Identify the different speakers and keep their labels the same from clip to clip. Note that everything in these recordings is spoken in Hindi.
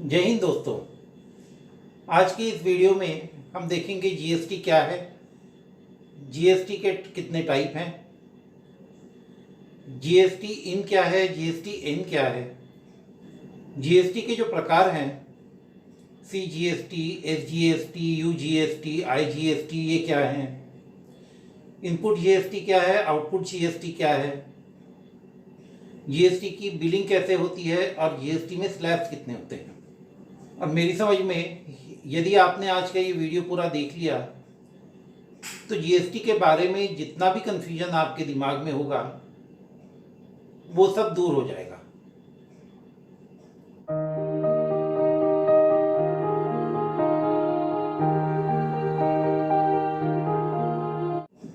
Speaker 1: जय हिंद दोस्तों। आज की इस वीडियो में हम देखेंगे जीएसटी क्या है, जीएसटी के कितने टाइप हैं, जीएसटी इन क्या है, जीएसटी एन क्या है, जीएसटी के जो प्रकार हैं सीजीएसटी, एसजीएसटी, यूजीएसटी, आईजीएसटी, ये क्या हैं, इनपुट जीएसटी क्या है, आउटपुट जीएसटी क्या है, जीएसटी की बिलिंग कैसे होती है और जीएसटी में स्लैब्स कितने होते हैं। और मेरी समझ में यदि आपने आज का ये वीडियो पूरा देख लिया तो जीएसटी के बारे में जितना भी कन्फ्यूजन आपके दिमाग में होगा वो सब दूर हो जाएगा।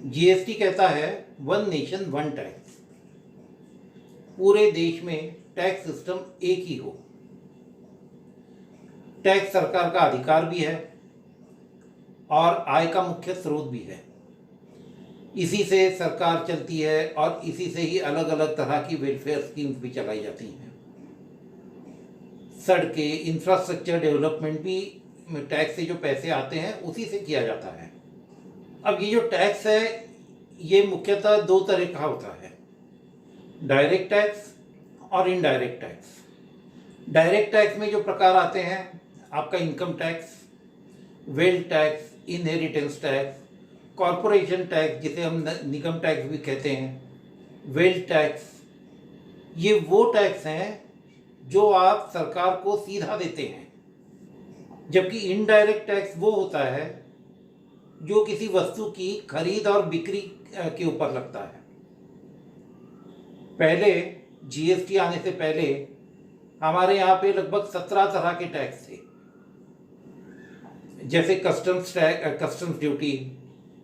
Speaker 1: जीएसटी कहता है वन नेशन वन टैक्स, पूरे देश में टैक्स सिस्टम एक ही हो। टैक्स सरकार का अधिकार भी है और आय का मुख्य स्रोत भी है। इसी से सरकार चलती है और इसी से ही अलग अलग तरह की वेलफेयर स्कीम्स भी चलाई जाती हैं। सड़कें, इंफ्रास्ट्रक्चर डेवलपमेंट भी टैक्स से जो पैसे आते हैं उसी से किया जाता है। अब ये जो टैक्स है ये मुख्यतः दो तरह का होता है, डायरेक्ट टैक्स और इनडायरेक्ट टैक्स। डायरेक्ट टैक्स में जो प्रकार आते हैं आपका income tax, wealth tax, inheritance tax, corporation tax जिसे हम निगम टैक्स भी कहते हैं, वेल्थ टैक्स, ये वो टैक्स हैं जो आप सरकार को सीधा देते हैं। जबकि इनडायरेक्ट टैक्स वो होता है जो किसी वस्तु की खरीद और बिक्री के ऊपर लगता है। पहले जीएसटी आने से पहले हमारे यहाँ पे लगभग 17 तरह के टैक्स थे, जैसे customs duty,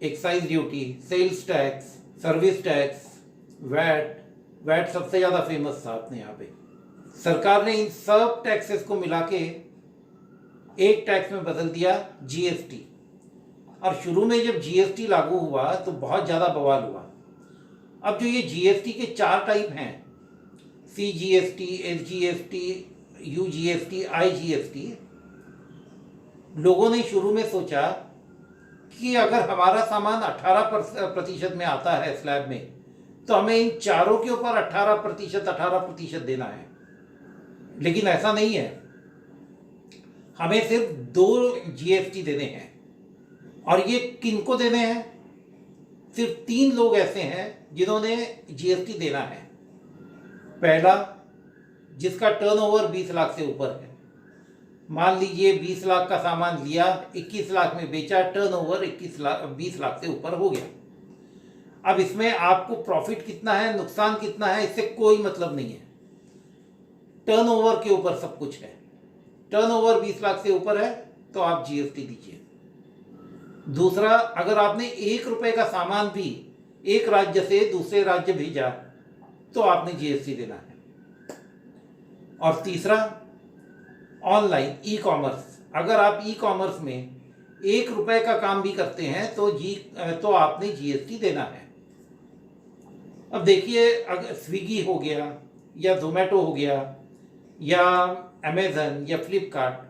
Speaker 1: excise duty, sales tax, service tax, VAT सबसे ज़्यादा फेमस था अपने यहाँ पे। सरकार ने इन सब टैक्सेस को मिला के एक टैक्स में बदल दिया, जीएसटी। और शुरू में जब जीएसटी लागू हुआ तो बहुत ज़्यादा बवाल हुआ। अब जो ये जीएसटी के 4 टाइप हैं, सीजीएसटी, एसजीएसटी, यूजीएसटी, आईजीएसटी, लोगों ने शुरू में सोचा कि अगर हमारा सामान 18% में आता है स्लैब में, तो हमें इन चारों के ऊपर 18% देना है। लेकिन ऐसा नहीं है, हमें सिर्फ 2 जीएसटी देने हैं। और ये किनको देने हैं? सिर्फ 3 लोग ऐसे हैं जिन्होंने जीएसटी देना है। पहला, जिसका टर्नओवर 20 लाख से ऊपर है। मान लीजिए 20 लाख का सामान लिया, 21 लाख में बेचा, टर्नओवर 20 लाख से ऊपर हो गया। अब इसमें आपको प्रॉफिट कितना है, नुकसान कितना है, इससे कोई मतलब नहीं है। टर्नओवर के ऊपर सब कुछ है। टर्नओवर 20 लाख से ऊपर है तो आप जीएसटी दीजिए। दूसरा, अगर आपने 1 रुपए का सामान भी एक राज्य से दूसरे राज्य भेजा तो आपने जीएसटी देना है। और तीसरा, ऑनलाइन ई कॉमर्स, अगर आप ई कॉमर्स में 1 रुपए का काम भी करते हैं तो आपने जीएसटी देना है। अब देखिए, अगर स्विगी हो गया या जोमेटो हो गया या अमेजन या फ्लिपकार्ट,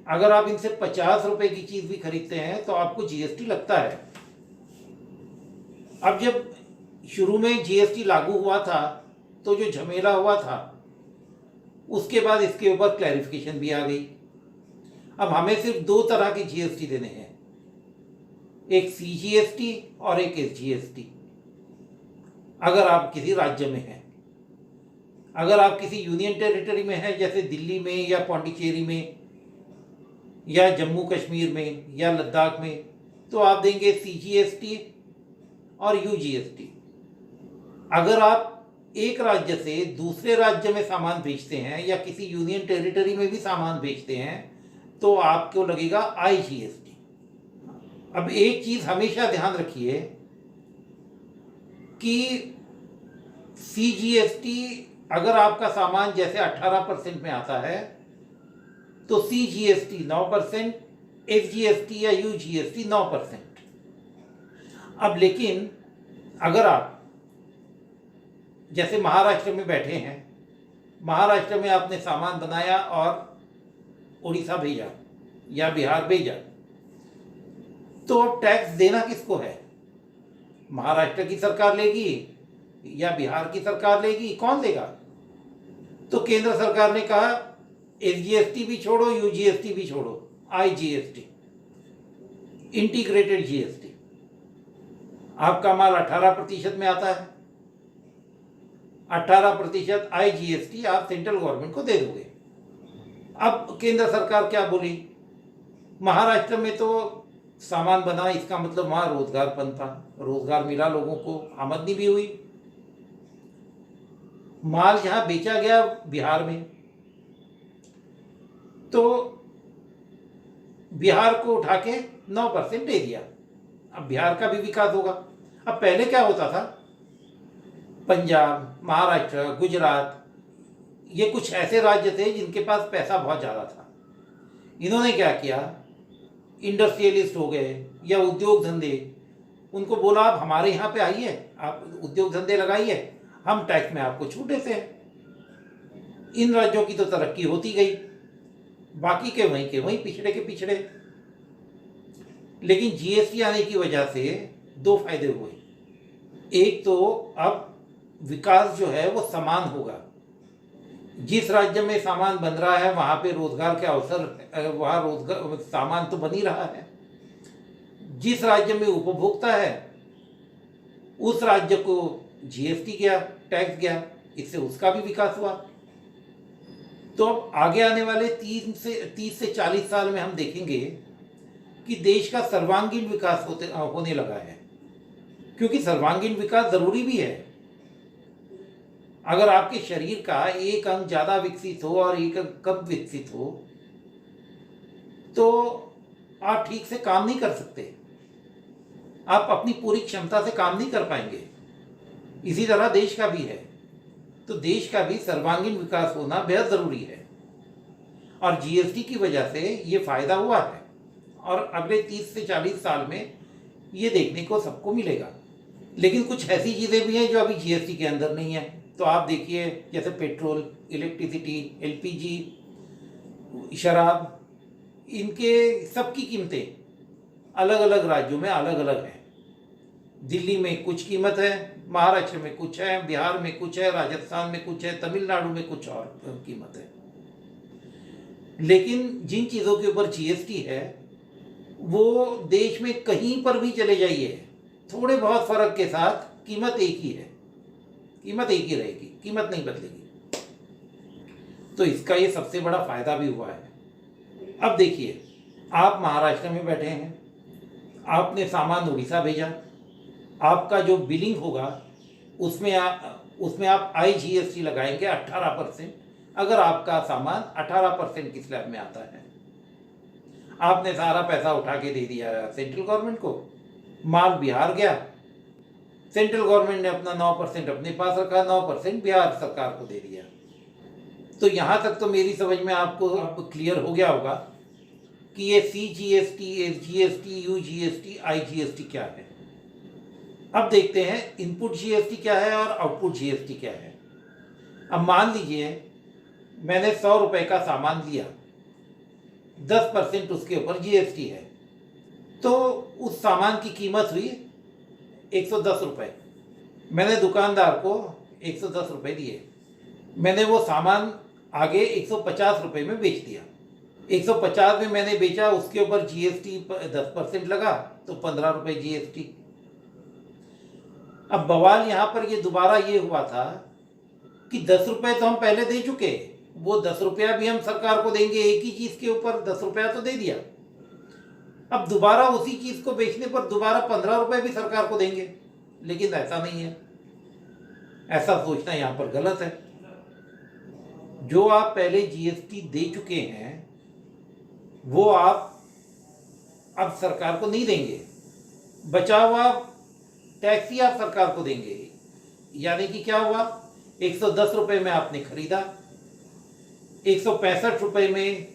Speaker 1: अगर आप इनसे 50 रुपए की चीज़ भी खरीदते हैं तो आपको जीएसटी लगता है। अब जब शुरू में जीएसटी लागू हुआ था तो जो झमेला हुआ था उसके बाद इसके ऊपर क्लैरिफिकेशन भी आ गई। अब हमें सिर्फ 2 तरह के जीएसटी देने हैं, एक सीजीएसटी और एक एसजीएसटी। अगर आप किसी राज्य में हैं, अगर आप किसी यूनियन टेरिटरी में हैं जैसे दिल्ली में या पौंडीचेरी में या जम्मू कश्मीर में या लद्दाख में, तो आप देंगे सीजीएसटी और यूजीएसटी। अगर आप एक राज्य से दूसरे राज्य में सामान बेचते हैं या किसी यूनियन टेरिटरी में भी सामान बेचते हैं तो आपको लगेगा आईजीएसटी। अब एक चीज़ हमेशा ध्यान रखिए कि सीजीएसटी, अगर आपका सामान जैसे 18% में आता है तो सीजीएसटी 9%, एसजीएसटी या यूजीएसटी 9%। अब लेकिन अगर आप जैसे महाराष्ट्र में बैठे हैं, महाराष्ट्र में आपने सामान बनाया और उड़ीसा भेजा या बिहार भेजा, तो टैक्स देना किसको है? महाराष्ट्र की सरकार लेगी या बिहार की सरकार लेगी? कौन देगा? तो केंद्र सरकार ने कहा एसजीएसटी भी छोड़ो, यूजीएसटी भी छोड़ो, आईजीएसटी, इंटीग्रेटेड जीएसटी। आपका माल 18% में आता है, 18% आईजीएसटी आप सेंट्रल गवर्नमेंट को दे दोगे। अब केंद्र सरकार क्या बोली? महाराष्ट्र में तो सामान बना, इसका मतलब वहां रोजगार बनता, रोजगार मिला लोगों को, आमदनी भी हुई। माल जहां बेचा गया बिहार में, तो बिहार को उठा के 9% दे दिया। अब बिहार का भी विकास होगा। अब पहले क्या होता था, पंजाब, महाराष्ट्र, गुजरात, ये कुछ ऐसे राज्य थे जिनके पास पैसा बहुत ज़्यादा था। इन्होंने क्या किया, इंडस्ट्रियलिस्ट हो गए या उद्योग धंधे, उनको बोला आप हमारे यहाँ पे आइए, आप उद्योग धंधे लगाइए, हम टैक्स में आपको छूट देते हैं। इन राज्यों की तो तरक्की होती गई, बाकी के वहीं पिछड़े के पिछड़े। लेकिन जीएसटी आने की वजह से दो फायदे हुए। एक तो अब विकास जो है वो समान होगा। जिस राज्य में सामान बन रहा है वहां पे रोजगार के अवसर, वहां रोजगार सामान तो बन ही रहा है। जिस राज्य में उपभोक्ता है उस राज्य को जीएसटी गया, टैक्स गया, इससे उसका भी विकास हुआ। तो अब आगे आने वाले 30 से 40 साल में हम देखेंगे कि देश का सर्वांगीण विकास होने लगा है, क्योंकि सर्वांगीण विकास जरूरी भी है। अगर आपके शरीर का एक अंग ज्यादा विकसित हो और एक अंग कम विकसित हो तो आप ठीक से काम नहीं कर सकते, आप अपनी पूरी क्षमता से काम नहीं कर पाएंगे। इसी तरह देश का भी है। तो देश का भी सर्वांगीण विकास होना बेहद जरूरी है, और जीएसटी की वजह से ये फायदा हुआ है, और अगले 30 से 40 साल में ये देखने को सबको मिलेगा। लेकिन कुछ ऐसी चीज़ें भी हैं जो अभी जीएसटी के अंदर नहीं है। तो आप देखिए, जैसे पेट्रोल, इलेक्ट्रिसिटी, एलपीजी, शराब, इनके सबकी कीमतें अलग अलग राज्यों में अलग अलग हैं। दिल्ली में कुछ कीमत है, महाराष्ट्र में कुछ है, बिहार में कुछ है, राजस्थान में कुछ है, तमिलनाडु में कुछ और कीमत है। लेकिन जिन चीज़ों के ऊपर जीएसटी है वो देश में कहीं पर भी चले जाइए, थोड़े बहुत फर्क के साथ कीमत एक ही है, कीमत एक ही रहेगी, कीमत नहीं बदलेगी। तो इसका ये सबसे बड़ा फायदा भी हुआ है। अब देखिए, आप महाराष्ट्र में बैठे हैं, आपने सामान उड़ीसा भेजा, आपका जो बिलिंग होगा उसमें आप आईजीएसटी लगाएंगे 18%, अगर आपका सामान 18% की स्लैब में आता है। आपने सारा पैसा उठा के दे दिया सेंट्रल गवर्नमेंट को, माल बिहार गया, सेंट्रल गवर्नमेंट ने अपना 9% अपने पास रखा, 9% बिहार सरकार को दे दिया। तो यहाँ तक तो मेरी समझ में आपको अब क्लियर हो गया होगा कि ये सीजीएसटी, एसजीएसटी, यूजीएसटी, आईजीएसटी क्या है। अब देखते हैं इनपुट जीएसटी क्या है और आउटपुट जीएसटी क्या है। अब मान लीजिए मैंने 100 रुपए का सामान लिया, 10% उसके ऊपर जीएसटी है, तो उस सामान की कीमत हुई 110 रुपये। मैंने दुकानदार को 110 रुपये दिए, मैंने वो सामान आगे 150 रुपये में बेच दिया। 150 में मैंने बेचा, उसके ऊपर जीएसटी 10% लगा तो 15 रुपये जीएसटी। अब बवाल यहाँ पर ये दोबारा ये हुआ था कि 10 रुपये तो हम पहले दे चुके, वो 10 रुपया भी हम सरकार को देंगे, एक ही चीज़ के ऊपर 10 रुपया तो दे दिया। अब दोबारा उसी चीज़ को बेचने पर दोबारा 15 रुपये भी सरकार को देंगे, लेकिन ऐसा नहीं है। ऐसा सोचना यहाँ पर गलत है। जो आप पहले जीएसटी दे चुके हैं वो आप अब सरकार को नहीं देंगे, बचा हुआ टैक्स ही आप सरकार को देंगे। यानी कि क्या हुआ, 110 रुपये में आपने खरीदा, 165 रुपये में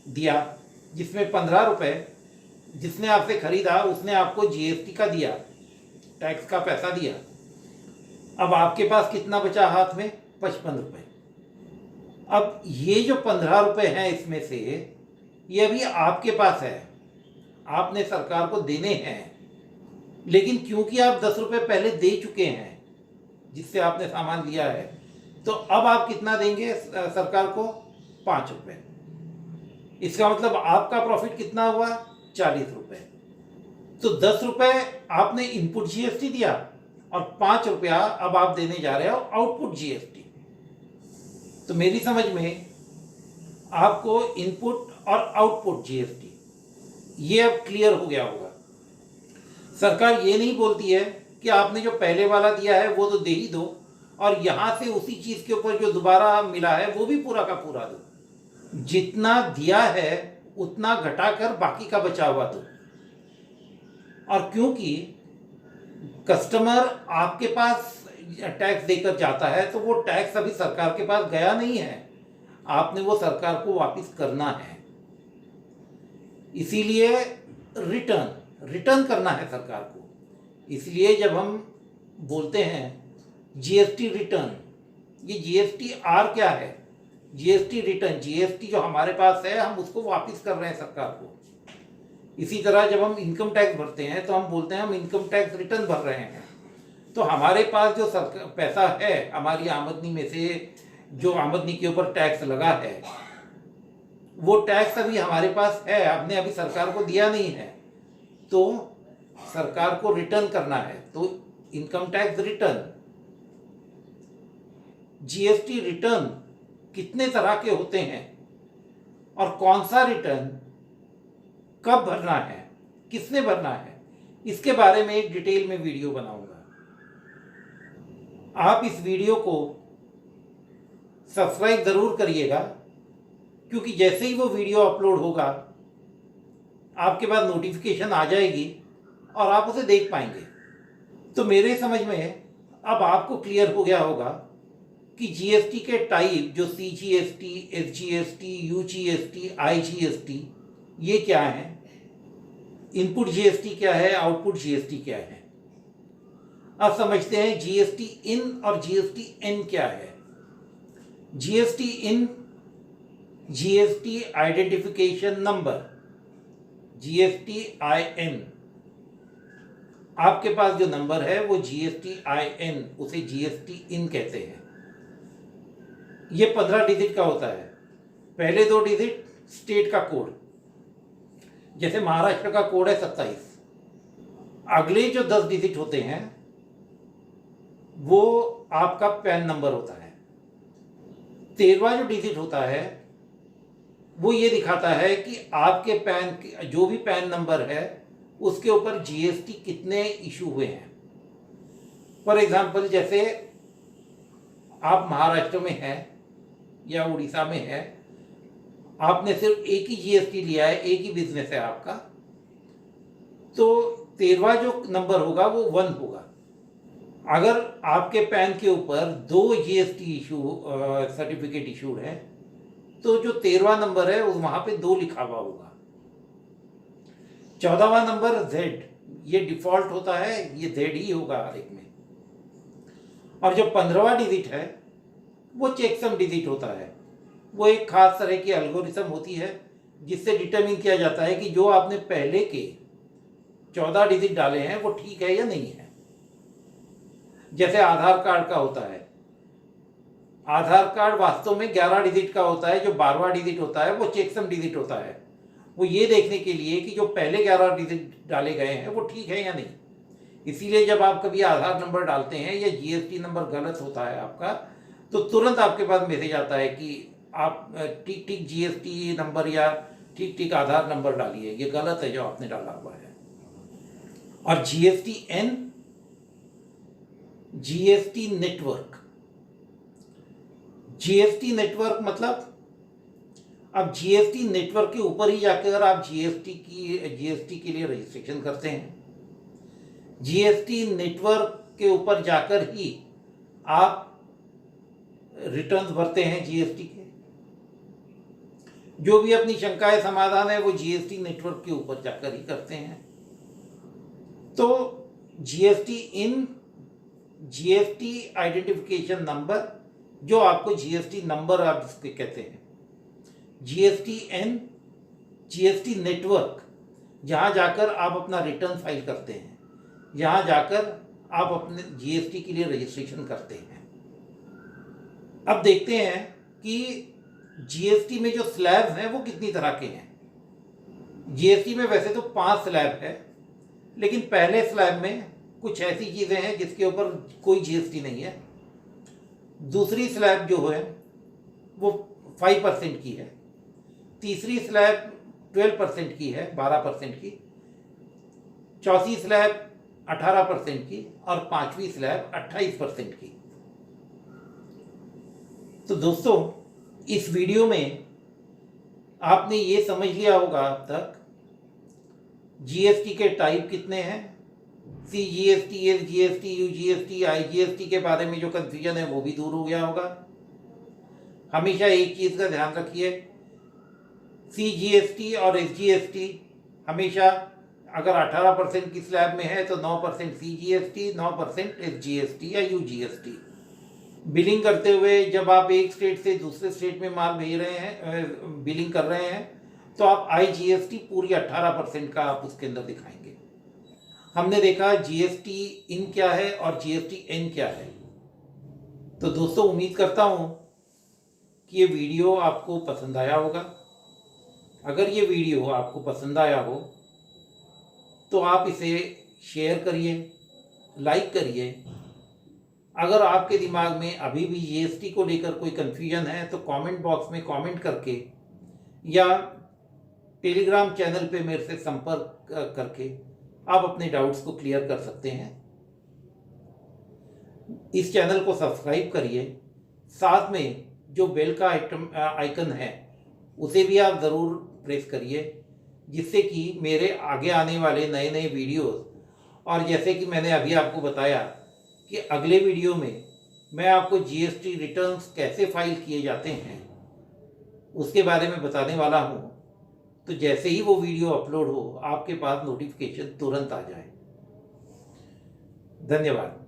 Speaker 1: दिया, जिसमें 15 रुपये जिसने आपसे खरीदा उसने आपको जीएसटी का दिया, टैक्स का पैसा दिया। अब आपके पास कितना बचा हाथ में, 55 रुपये। अब ये जो 15 रुपये हैं इसमें से ये अभी आपके पास है, आपने सरकार को देने हैं, लेकिन क्योंकि आप 10 रुपये पहले दे चुके हैं जिससे आपने सामान लिया है, तो अब आप कितना देंगे सरकार को? 5 रुपये। इसका मतलब आपका प्रॉफिट कितना हुआ? 40 रुपये। तो 10 रुपये आपने इनपुट जीएसटी दिया और 5 रुपया अब आप देने जा रहे हो आउटपुट जीएसटी। तो मेरी समझ में आपको इनपुट और आउटपुट जीएसटी ये अब क्लियर हो गया होगा। सरकार ये नहीं बोलती है कि आपने जो पहले वाला दिया है वो तो दे ही दो, और यहां से उसी चीज के ऊपर जो दोबारा मिला है वो भी पूरा का पूरा दो। जितना दिया है उतना घटाकर बाकी का बचा हुआ दो। और क्योंकि कस्टमर आपके पास टैक्स देकर जाता है तो वो टैक्स अभी सरकार के पास गया नहीं है, आपने वो सरकार को वापस करना है। इसीलिए रिटर्न करना है सरकार को। इसलिए जब हम बोलते हैं जीएसटी रिटर्न, ये जीएसटी आर क्या है? जीएसटी रिटर्न, जीएसटी जो हमारे पास है हम उसको वापस कर रहे हैं सरकार को। इसी तरह जब हम इनकम टैक्स भरते हैं तो हम बोलते हैं हम इनकम टैक्स रिटर्न भर रहे हैं। तो हमारे पास जो पैसा है, हमारी आमदनी में से जो आमदनी के ऊपर टैक्स लगा है, वो टैक्स अभी हमारे पास है, हमने अभी सरकार को दिया नहीं है, तो सरकार को रिटर्न करना है। तो income tax return, GST return कितने तरह के होते हैं और कौन सा रिटर्न कब भरना है, किसने भरना है, इसके बारे में एक डिटेल में वीडियो बनाऊंगा। आप इस वीडियो को सब्सक्राइब ज़रूर करिएगा, क्योंकि जैसे ही वो वीडियो अपलोड होगा आपके पास नोटिफिकेशन आ जाएगी और आप उसे देख पाएंगे। तो मेरे समझ में अब आपको क्लियर हो गया होगा कि जीएसटी के टाइप जो सीजीएसटी, एसजीएसटी, यूजीएसटी, आईजीएसटी ये क्या है, इनपुट जीएसटी क्या है, आउटपुट जीएसटी क्या है। अब समझते हैं जीएसटी इन और जीएसटी एन क्या है। GST IN, GST identification number, GST IN. आपके पास जो नंबर है वो जीएसटी आईएन, उसे जीएसटी इन कहते हैं। ये 15 डिजिट का होता है। पहले 2 डिजिट स्टेट का कोड, जैसे महाराष्ट्र का कोड है 27। अगले जो 10 डिजिट होते हैं वो आपका पैन नंबर होता है। 13वां जो डिजिट होता है वो ये दिखाता है कि आपके पैन, जो भी पैन नंबर है उसके ऊपर जीएसटी कितने इशू हुए हैं। फॉर एग्जाम्पल, जैसे आप महाराष्ट्र में हैं या उड़ीसा में है, आपने सिर्फ एक ही जीएसटी लिया है, एक ही बिजनेस है आपका, तो 13वां जो नंबर होगा वो 1 होगा। अगर आपके पैन के ऊपर 2 जीएसटी सर्टिफिकेट इशूड है तो जो 13वां नंबर है वहां पे 2 लिखा हुआ होगा। 14वां नंबर Z, ये डिफॉल्ट होता है, ये Z ही होगा हर एक में। और जो 15वां डिजिट है वो चेकसम डिजिट होता है। वो एक खास तरह की एल्गोरिथम होती है जिससे डिटरमिन किया जाता है कि जो आपने पहले के 14 डिजिट डाले हैं वो ठीक है या नहीं है। जैसे आधार कार्ड का होता है, आधार कार्ड वास्तव में 11 डिजिट का होता है, जो 12वां डिजिट होता है वो चेकसम डिजिट होता है। वो ये देखने के लिए कि जो पहले 11 डिजिट डाले गए हैं वो ठीक है या नहीं। इसीलिए जब आप कभी आधार नंबर डालते हैं या जीएसटी नंबर गलत होता है आपका, तो तुरंत आपके पास मैसेज आता है कि आप ठीक ठीक जीएसटी नंबर या ठीक ठीक आधार नंबर डालिए, ये गलत है जो आपने डाला हुआ है। और GST N, GST network. GST network मतलब अब जीएसटी नेटवर्क के ऊपर ही जाकर आप जीएसटी के लिए रजिस्ट्रेशन करते हैं। जीएसटी नेटवर्क के ऊपर जाकर ही आप रिटर्न्स भरते हैं जीएसटी के। जो भी अपनी शंकाएं समाधान है वो जीएसटी नेटवर्क के ऊपर जाकर ही करते हैं। तो GST IN, GST identification number, जो आपको जीएसटी नंबर आप इसके कहते हैं, जीएसटी एन, जीएसटी नेटवर्क, जहां जाकर आप अपना रिटर्न फाइल करते हैं, जहां जाकर आप अपने जीएसटी के लिए रजिस्ट्रेशन करते हैं। अब देखते हैं कि जीएसटी में जो स्लैब हैं वो कितनी तरह के हैं। जीएसटी में वैसे तो 5 स्लैब है, लेकिन पहले स्लैब में कुछ ऐसी चीज़ें हैं जिसके ऊपर कोई जीएसटी नहीं है। दूसरी स्लैब जो है वो 5% की है। तीसरी स्लैब 12% की है, 12% की। चौथी स्लैब 18% की और 5वीं स्लैब 28% की। तो दोस्तों, इस वीडियो में आपने ये समझ लिया होगा अब तक जीएसटी के टाइप कितने हैं, सीजीएसटी, एसजीएसटी, यूजीएसटी, आईजीएसटी के बारे में जो कन्फ्यूजन है वो भी दूर हो गया होगा। हमेशा एक चीज़ का ध्यान रखिए, सीजीएसटी और एसजीएसटी हमेशा अगर 18% की स्लैब में है तो 9% सीजीएसटी, 9% एसजीएसटी या यूजीएसटी। बिलिंग करते हुए जब आप एक स्टेट से दूसरे स्टेट में माल भेज रहे हैं, बिलिंग कर रहे हैं, तो आप आईजीएसटी पूरी 18% का आप उसके अंदर दिखाएंगे। हमने देखा जीएसटी इन क्या है और जीएसटी एन क्या है। तो दोस्तों, उम्मीद करता हूँ कि ये वीडियो आपको पसंद आया होगा। अगर ये वीडियो आपको पसंद आया हो तो आप इसे शेयर करिए, लाइक करिए। अगर आपके दिमाग में अभी भी जीएसटी को लेकर कोई कन्फ्यूजन है तो कमेंट बॉक्स में कमेंट करके या टेलीग्राम चैनल पे मेरे से संपर्क करके आप अपने डाउट्स को क्लियर कर सकते हैं। इस चैनल को सब्सक्राइब करिए, साथ में जो बेल का आइकन है उसे भी आप ज़रूर प्रेस करिए, जिससे कि मेरे आगे आने वाले नए नए वीडियोस, और जैसे कि मैंने अभी आपको बताया कि अगले वीडियो में मैं आपको जीएसटी रिटर्न्स कैसे फाइल किए जाते हैं उसके बारे में बताने वाला हूँ। तो जैसे ही वो वीडियो अपलोड हो आपके पास नोटिफिकेशन तुरंत आ जाए। धन्यवाद।